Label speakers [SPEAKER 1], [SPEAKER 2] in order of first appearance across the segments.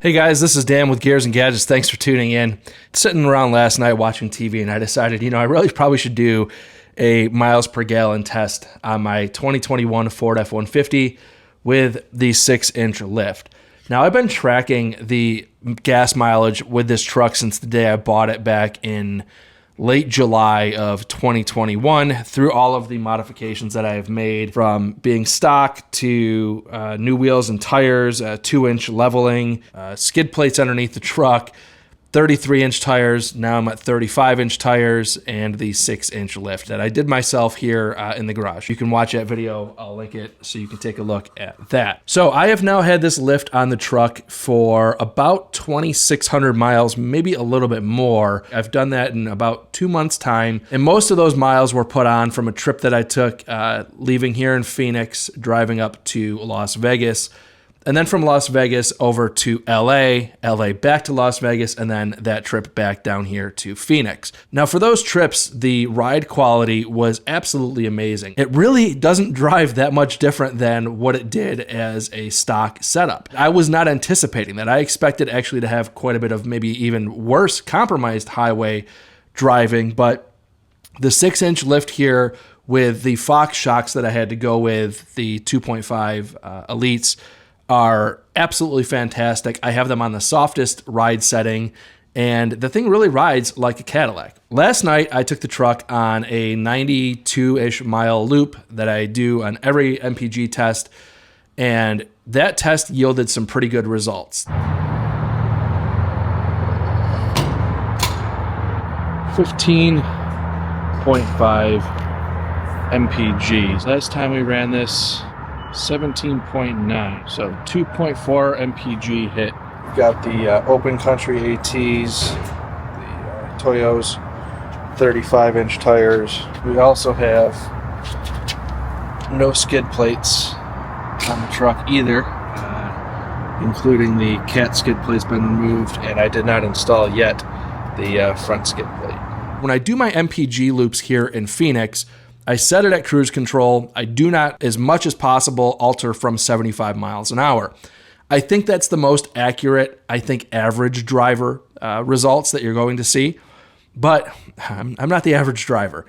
[SPEAKER 1] Hey guys, this is Dan with Gears and Gadgets. Thanks for tuning in. Sitting around last night watching TV and I decided, I really probably should do a miles per gallon test on my 2021 Ford F-150 with the 6-inch lift. Now I've been tracking the gas mileage with this truck since the day I bought it back in late July of 2021 through all of the modifications that I have made, from being stock to new wheels and tires, 2-inch leveling, skid plates underneath the truck, 33-inch tires. Now I'm at 35-inch tires and the 6-inch lift that I did myself here in the garage. You can watch that video. I'll link it so you can take a look at that. So I have now had this lift on the truck for about 2,600 miles, maybe a little bit more. I've done that in about 2 months' time. And most of those miles were put on from a trip that I took leaving here in Phoenix, driving up to Las Vegas. And then from Las Vegas over to LA back to Las Vegas, and then that trip back down here to Phoenix. Now for those trips, the ride quality was absolutely amazing. It really doesn't drive that much different than what it did as a stock setup. I was not anticipating that. I expected actually to have quite a bit of maybe even worse compromised highway driving, but the 6-inch lift here with the Fox shocks that I had to go with, the 2.5 Elites, are absolutely fantastic. I have them on the softest ride setting, and the thing really rides like a Cadillac. Last night, I took the truck on a 92-ish mile loop that I do on every MPG test, and that test yielded some pretty good results. 15.5 MPGs. Last time we ran this, 17.9, so 2.4 MPG hit. We've got the open country ATs, the Toyos 35-inch tires. We also have no skid plates on the truck either, including the cat skid plate's been removed, and I did not install yet the front skid plate. When I do my MPG loops here in Phoenix, I set it at cruise control. I do not, as much as possible, alter from 75 miles an hour. I think that's the most accurate, average driver results that you're going to see. But I'm not the average driver.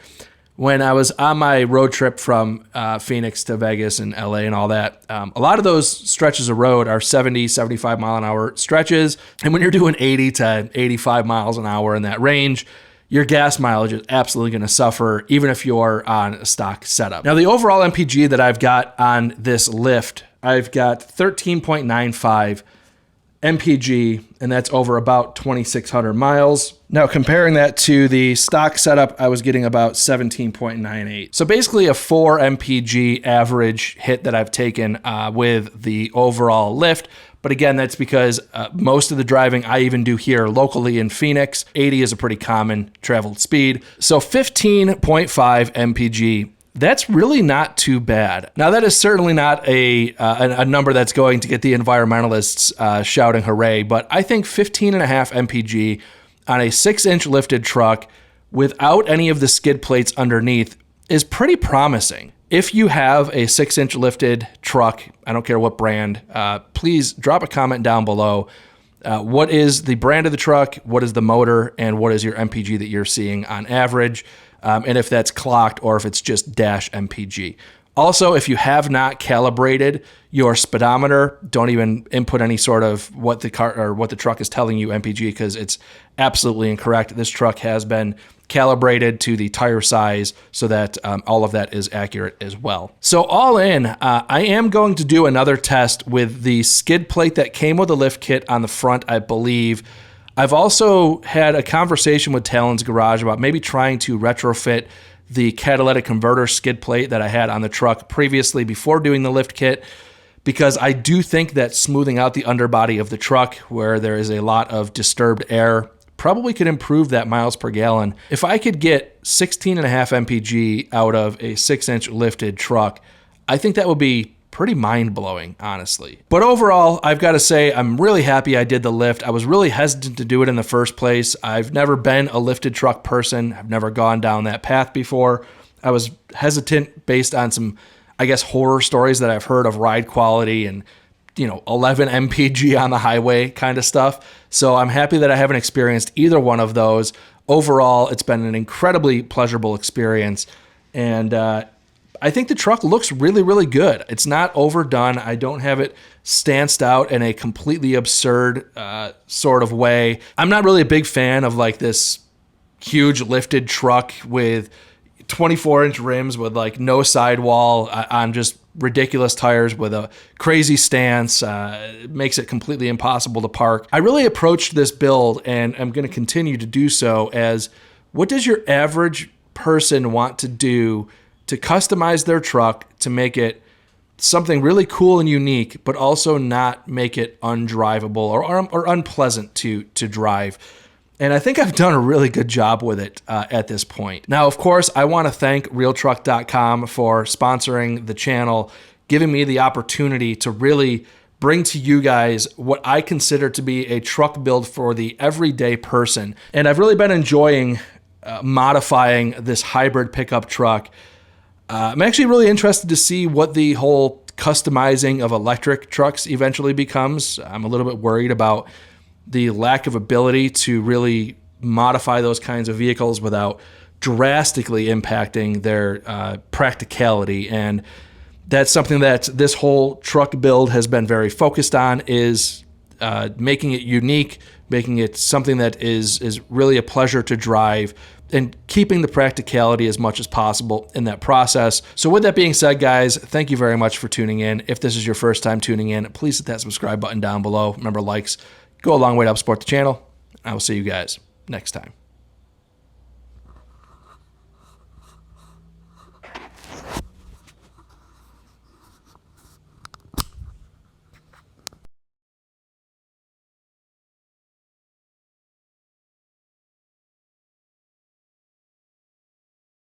[SPEAKER 1] When I was on my road trip from Phoenix to Vegas and LA and all that, a lot of those stretches of road are 70, 75 mile an hour stretches. And when you're doing 80 to 85 miles an hour in that range, your gas mileage is absolutely going to suffer, even if you're on a stock setup. Now, the overall MPG that I've got on this lift, I've got 13.95 MPG, and that's over about 2,600 miles. Now, comparing that to the stock setup, I was getting about 17.98. So basically a 4 MPG average hit that I've taken with the overall lift. But again, that's because most of the driving I even do here locally in Phoenix. 80 is a pretty common traveled speed. So 15.5 MPG, that's really not too bad. Now, that is certainly not a number that's going to get the environmentalists shouting hooray, but I think 15.5 MPG on a 6-inch lifted truck without any of the skid plates underneath is pretty promising. If you have a 6-inch lifted truck, I don't care what brand, please drop a comment down below. What is the brand of the truck? What is the motor? And what is your MPG that you're seeing on average? And if that's clocked or if it's just dash MPG. Also, if you have not calibrated your speedometer, don't even input any sort of what the car or what the truck is telling you MPG, because it's absolutely incorrect. This truck has been calibrated to the tire size so that all of that is accurate as well. So all in, I am going to do another test with the skid plate that came with the lift kit on the front, I believe. I've also had a conversation with Talon's Garage about maybe trying to retrofit the catalytic converter skid plate that I had on the truck previously before doing the lift kit, because I do think that smoothing out the underbody of the truck where there is a lot of disturbed air probably could improve that miles per gallon. If I could get 16.5 MPG out of a 6-inch lifted truck, I think that would be pretty mind-blowing, honestly. But overall, I've got to say, I'm really happy I did the lift. I was really hesitant to do it in the first place. I've never been a lifted truck person. I've never gone down that path before. I was hesitant based on some, horror stories that I've heard of ride quality and
[SPEAKER 2] 11 MPG on the highway kind of stuff. So I'm happy that I haven't experienced either one of those. Overall, it's been an incredibly pleasurable experience. And I think the truck looks really, really good. It's not overdone. I don't have it stanced out in a completely absurd sort of way. I'm not really a big fan of like this huge lifted truck with 24-inch rims with like no sidewall on just ridiculous tires with a crazy stance. It makes it completely impossible to park. I really approached this build, and I'm going to continue to do so, as what does your average person want to do to customize their truck to make it something really cool and unique, but also not make it undrivable or unpleasant to drive. And I think I've done a really good job with it at this point. Now, of course, I want to thank RealTruck.com for sponsoring the channel, giving me the opportunity to really bring to you guys what I consider to be a truck build for the everyday person. And I've really been enjoying modifying this hybrid pickup truck. I'm actually really interested to see what the whole customizing of electric trucks eventually becomes. I'm a little bit worried about the lack of ability to really modify those kinds of vehicles without drastically impacting their practicality. And that's something that this whole truck build has been very focused on, is making it unique, making it something that is really a pleasure to drive, and keeping the practicality as much as possible in that process. So with that being said, guys, thank you very much for tuning in. If this is your first time tuning in, please hit that subscribe button down below. Remember, likes go a long way to help support the channel. I will see you guys next time.